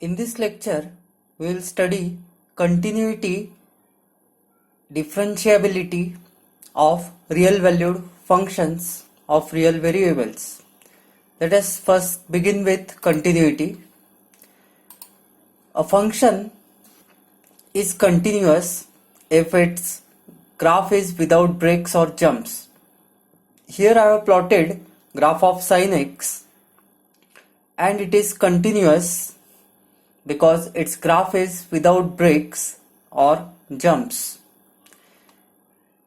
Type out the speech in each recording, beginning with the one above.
In this lecture, we will study continuity, differentiability of real valued functions of real variables. Let us first begin with continuity. A function is continuous if its graph is without breaks or jumps. Here I have plotted graph of sin x, and it is continuous because its graph is without breaks or jumps.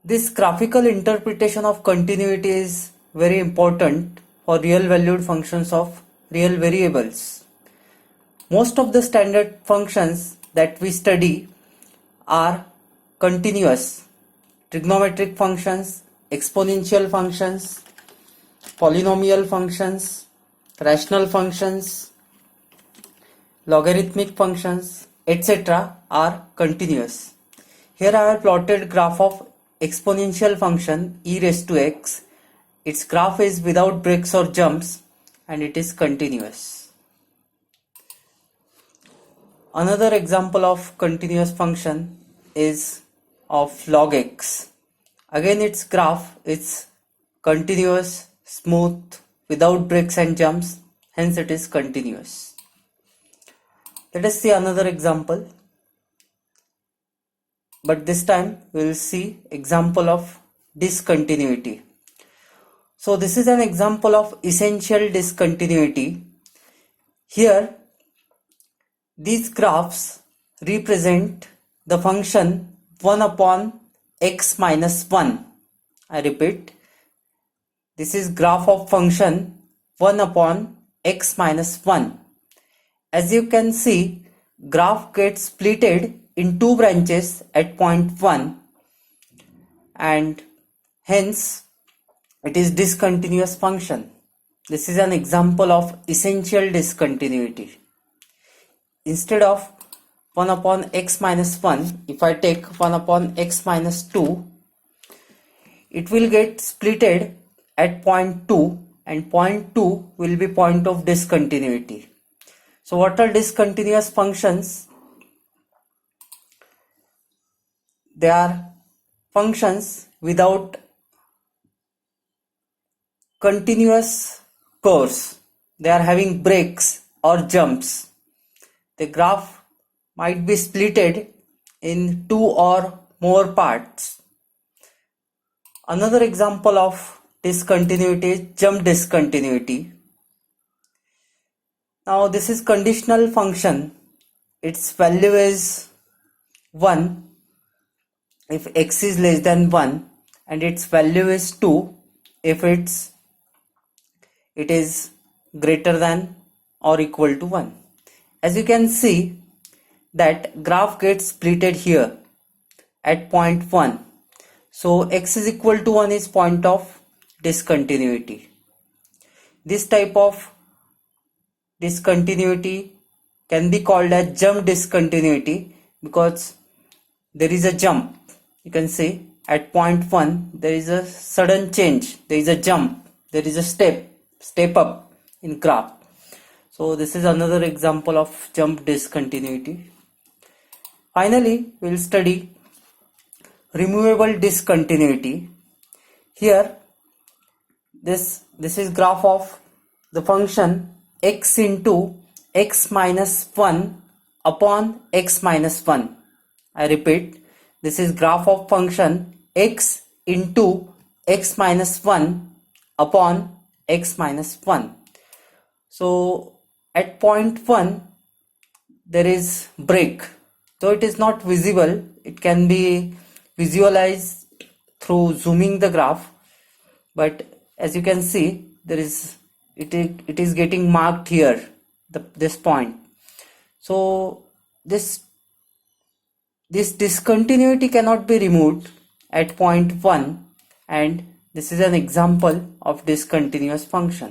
This graphical interpretation of continuity is very important for real valued functions of real variables. Most of the standard functions that we study are continuous: trigonometric functions, exponential functions, polynomial functions, rational functions, logarithmic functions, etc. are continuous. Here I have plotted graph of exponential function e raised to x. Its graph is without breaks or jumps and it is continuous. Another example of continuous function is of log x. Again, its graph is continuous, smooth, without breaks and jumps, hence it is continuous. Let us see another example, but this time we will see example of discontinuity. So this is an example of essential discontinuity. Here these graphs represent the function 1 upon x minus 1. I repeat, this is graph of function 1 upon x minus 1. As you can see, graph gets splitted in two branches at point 1 and hence it is discontinuous function. This is an example of essential discontinuity. Instead of 1 upon x minus 1, if I take 1 upon x minus 2, it will get splitted at point 2 and point 2 will be point of discontinuity. So what are discontinuous functions? They are functions without continuous course. They are having breaks or jumps. The graph might be splitted in two or more parts. Another example of discontinuity is jump discontinuity. Now this is conditional function. Its value is 1 if x is less than 1 and its value is 2 if it is greater than or equal to 1. As you can see that graph gets splitted here at point 1. So x is equal to 1 is point of discontinuity. This type of discontinuity can be called as jump discontinuity because there is a jump. You can see at point 1 there is a sudden change, there is a jump, there is a step up in graph. So this is another example of jump discontinuity. Finally, we will study removable discontinuity. Here this is graph of the function x into x minus 1 upon x minus 1. I repeat, this is graph of function x into x minus 1 upon x minus 1. So at point 1 there is break. Though it is not visible, it can be visualized through zooming the graph, but as you can see there is it is getting marked here, this point. So this discontinuity cannot be removed at point 1 and this is an example of discontinuous function.